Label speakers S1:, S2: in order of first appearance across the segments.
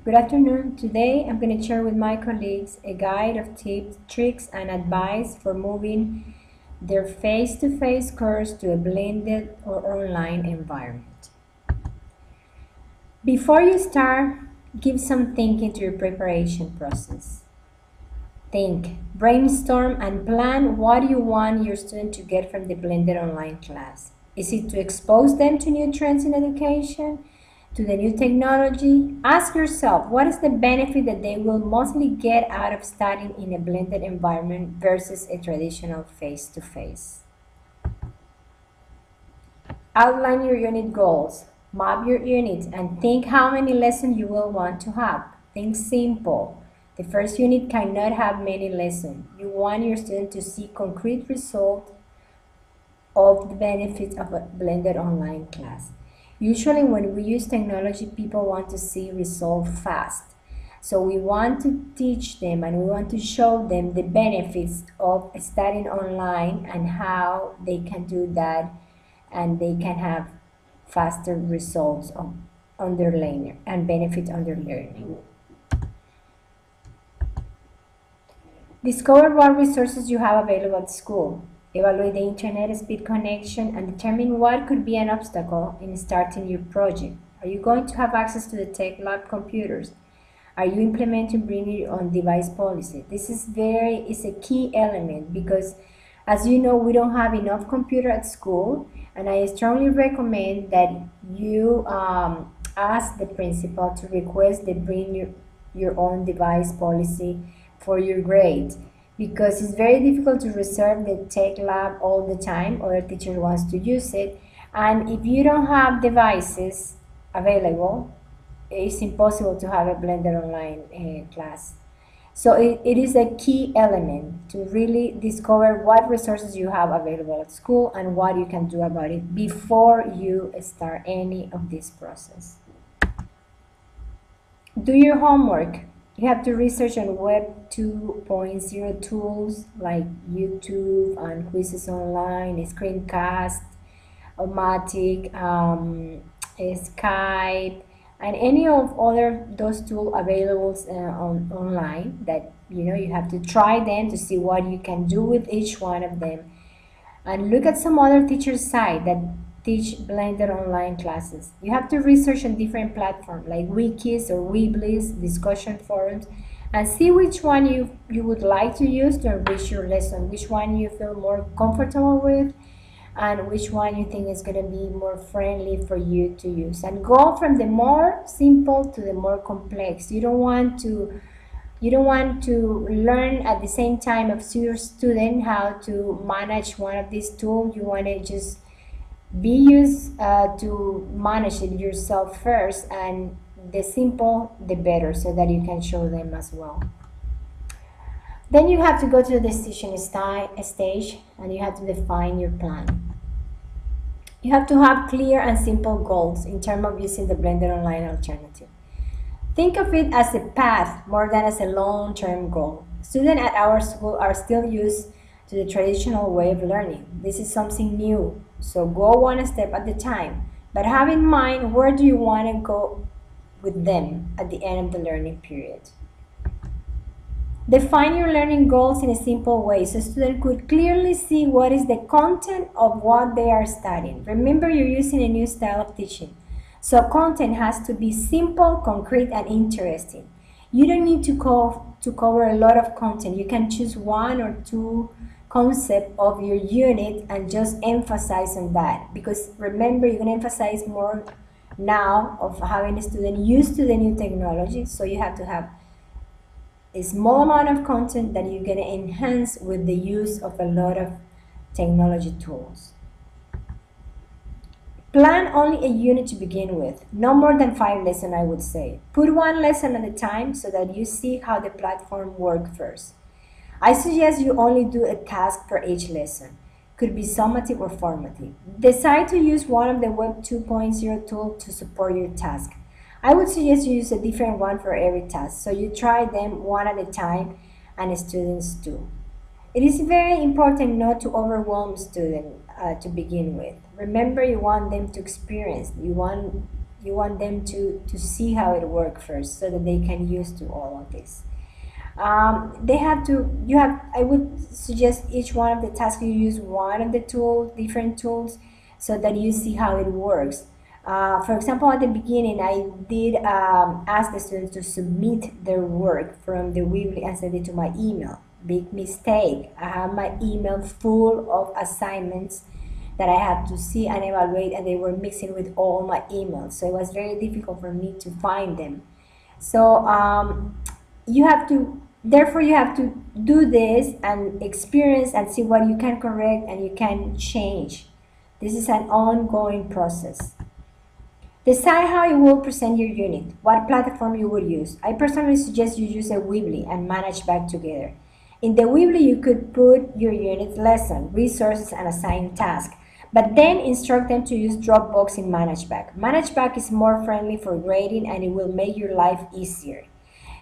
S1: Good afternoon. Today I'm going to share with my colleagues a guide of tips, tricks, and advice for moving their face-to-face course to a blended or online environment. Before you start, give some thinking to your preparation process. Think, brainstorm, and plan what you want your student to get from the blended online class. Is it to expose them to new trends in education? To the new technology? Ask yourself, what is the benefit that they will mostly get out of studying in a blended environment versus a traditional face-to-face? Outline your unit goals. Map your units and think how many lessons you will want to have. Think simple. The first unit cannot have many lessons. You want your student to see concrete results of the benefits of a blended online class. Usually when we use technology, people want to see results fast. So we want to teach them and we want to show them the benefits of studying online and how they can do that and they can have faster results on their learning and benefit on their learning. Discover what resources you have available at school. Evaluate the internet speed connection and determine what could be an obstacle in starting your project. Are you going to have access to the tech lab computers? Are you implementing bring your own device policy? This is a key element because, as you know, we don't have enough computer at school, and I strongly recommend that you ask the principal to request they bring your own device policy for your grade, because it's very difficult to reserve the tech lab all the time. Other teacher wants to use it, and if you don't have devices available, it's impossible to have a blended online class. So it is a key element to really discover what resources you have available at school and what you can do about it before you start any of this process. Do your homework. You have to research on Web 2.0 tools like YouTube and Quizzes Online, Screencast, Omatic, Skype, and any of other those tools available online that you have to try them to see what you can do with each one of them. And look at some other teachers' site that teach blended online classes. You have to research on different platforms like wikis or Weebly, discussion forums, and see which one you would like to use to enrich your lesson, which one you feel more comfortable with, and which one you think is going to be more friendly for you to use. And go from the more simple to the more complex. You don't want to learn at the same time of your student how to manage one of these tools. You want to just be used to manage it yourself first, and the simple the better, so that you can show them as well. Then you have to go to the decision stage and you have to define your plan. You have to have clear and simple goals in terms of using the blended online alternative. Think of it as a path more than as a long-term goal. Students at our school are still used to the traditional way of learning. This is something new, so go one step at a time. But have in mind, where do you want to go with them at the end of the learning period? Define your learning goals in a simple way so students could clearly see what is the content of what they are studying. Remember, you're using a new style of teaching, so content has to be simple, concrete, and interesting. You don't need to cover a lot of content. You can choose one or two concepts of your unit and just emphasize on that, because remember, you're going to emphasize more now of having a student used to the new technology, so you have to have a small amount of content that you're going to enhance with the use of a lot of technology tools. Plan only a unit to begin with, no more than 5 lessons, I would say. Put one lesson at a time so that you see how the platform works first. I suggest you only do a task per each lesson. Could be summative or formative. Decide to use one of the Web 2.0 tools to support your task. I would suggest you use a different one for every task, so you try them one at a time, and students too. It is very important not to overwhelm students to begin with. Remember, you want them to experience. You want You want them to see how it works first so that they can use to all of this. I would suggest each one of the tasks you use one of the different tools so that you see how it works. For example, at the beginning, I did ask the students to submit their work from the Weebly and send it to my email. Big mistake. I have my email full of assignments that I had to see and evaluate, and they were mixing with all my emails. So it was very difficult for me to find them. So therefore you have to do this and experience and see what you can correct and you can change. This is an ongoing process. Decide how you will present your unit, what platform you will use. I personally suggest you use a Weebly and ManageBack together. In the Weebly, you could put your unit's lesson, resources, and assign tasks, but then instruct them to use Dropbox in ManageBack. ManageBack is more friendly for grading and it will make your life easier.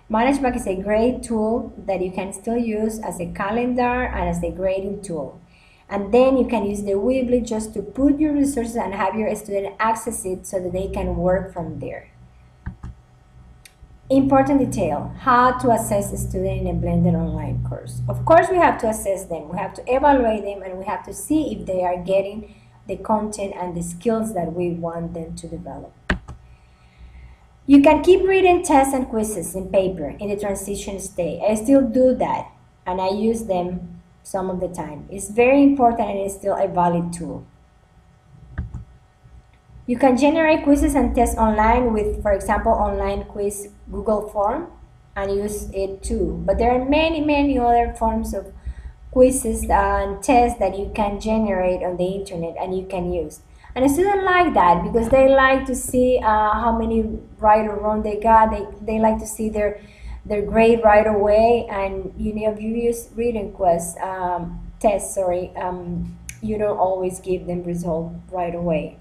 S1: ManageBack is a great tool that you can still use as a calendar and as a grading tool. And then you can use the Weebly just to put your resources and have your student access it so that they can work from there. Important detail, how to assess a student in a blended online course. Of course, we have to assess them, we have to evaluate them, and we have to see if they are getting the content and the skills that we want them to develop. You can keep reading tests and quizzes in paper in the transition stage. I still do that, and I use them some of the time. It's very important and it's still a valid tool. You can generate quizzes and tests online with, for example, online quiz Google form and use it too. But there are many other forms of quizzes and tests that you can generate on the internet and you can use. And students like that because they like to see how many right or wrong they got. They like to see their grade right away, and if you use reading tests, you don't always give them result right away.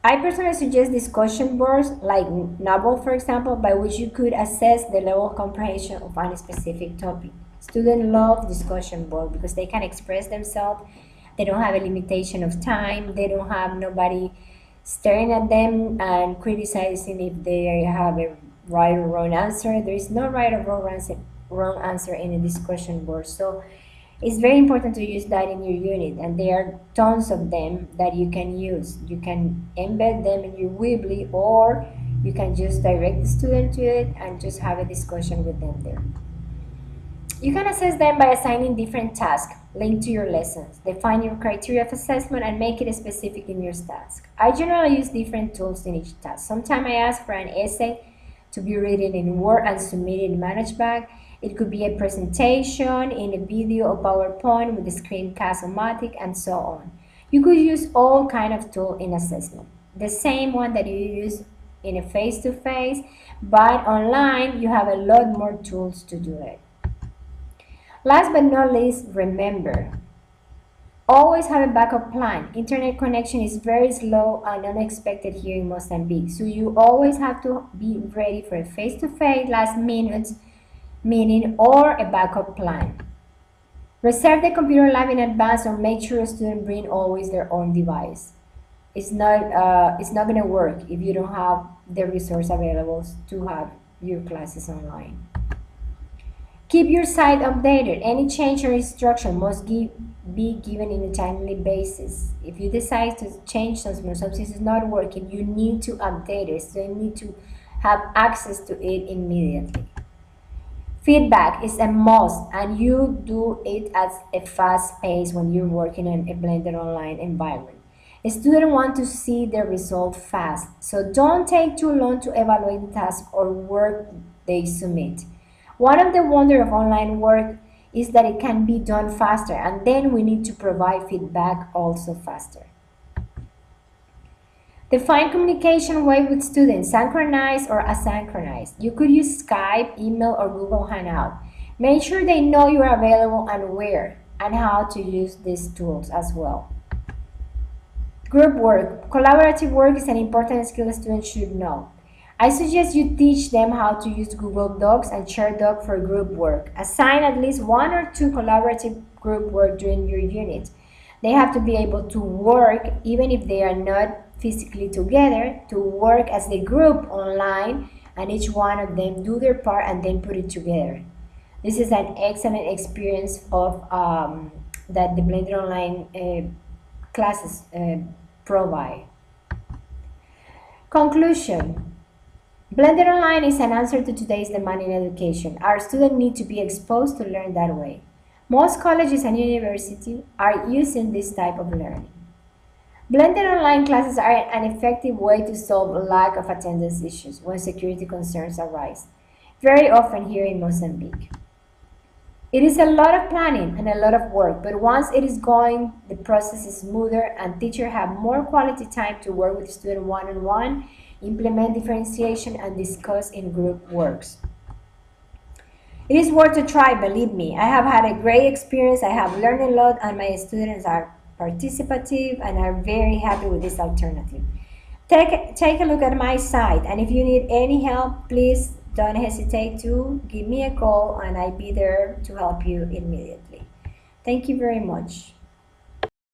S1: I personally suggest discussion boards like Noble, for example, by which you could assess the level of comprehension of any specific topic. Students love discussion board because they can express themselves. They don't have a limitation of time. They don't have nobody staring at them and criticizing if they have a right or wrong answer. There is no right or wrong answer in a discussion board. So it's very important to use that in your unit, and there are tons of them that you can use. You can embed them in your Weebly, or you can just direct the student to it and just have a discussion with them there. You can assess them by assigning different tasks linked to your lessons. Define your criteria of assessment and make it specific in your task. I generally use different tools in each task. Sometimes I ask for an essay to be written in Word and submitted in ManageBack. It could be a presentation in a video or PowerPoint with a screencast-o-matic and so on. You could use all kind of tool in assessment. The same one that you use in a face-to-face, but online you have a lot more tools to do it. Last but not least, remember, always have a backup plan. Internet connection is very slow and unexpected here in Mozambique, so you always have to be ready for a face-to-face last-minute meeting or a backup plan. Reserve the computer lab in advance or make sure a student bring always their own device. It's not going to work if you don't have the resource available to have your classes online. Keep your site updated. Any change or instruction must be given in a timely basis. If you decide to change something or something is not working, you need to update it. So you need to have access to it immediately. Feedback is a must, and you do it at a fast pace when you're working in a blended online environment. A student wants to see their result fast, so don't take too long to evaluate the task or work they submit. One of the wonders of online work is that it can be done faster, and then we need to provide feedback also faster. Define communication way with students, synchronized or asynchronous. You could use Skype, email, or Google Hangout. Make sure they know you are available and where and how to use these tools as well. Group work. Collaborative work is an important skill students should know. I suggest you teach them how to use Google Docs and ShareDoc for group work. Assign at least 1 or 2 collaborative group work during your unit. They have to be able to work, even if they are not physically together, to work as a group online, and each one of them do their part and then put it together. This is an excellent experience of that the Blended Online classes provide. Conclusion. Blended Online is an answer to today's demand in education. Our students need to be exposed to learn that way. Most colleges and universities are using this type of learning. Blended online classes are an effective way to solve lack of attendance issues when security concerns arise, very often here in Mozambique. It is a lot of planning and a lot of work, but once it is going, the process is smoother and teachers have more quality time to work with students one-on-one, implement differentiation, and discuss in group works. It is worth a try, believe me. I have had a great experience. I have learned a lot, and my students are participative and are very happy with this alternative. Take a look at my site, and if you need any help, please don't hesitate to give me a call, and I'll be there to help you immediately. Thank you very much.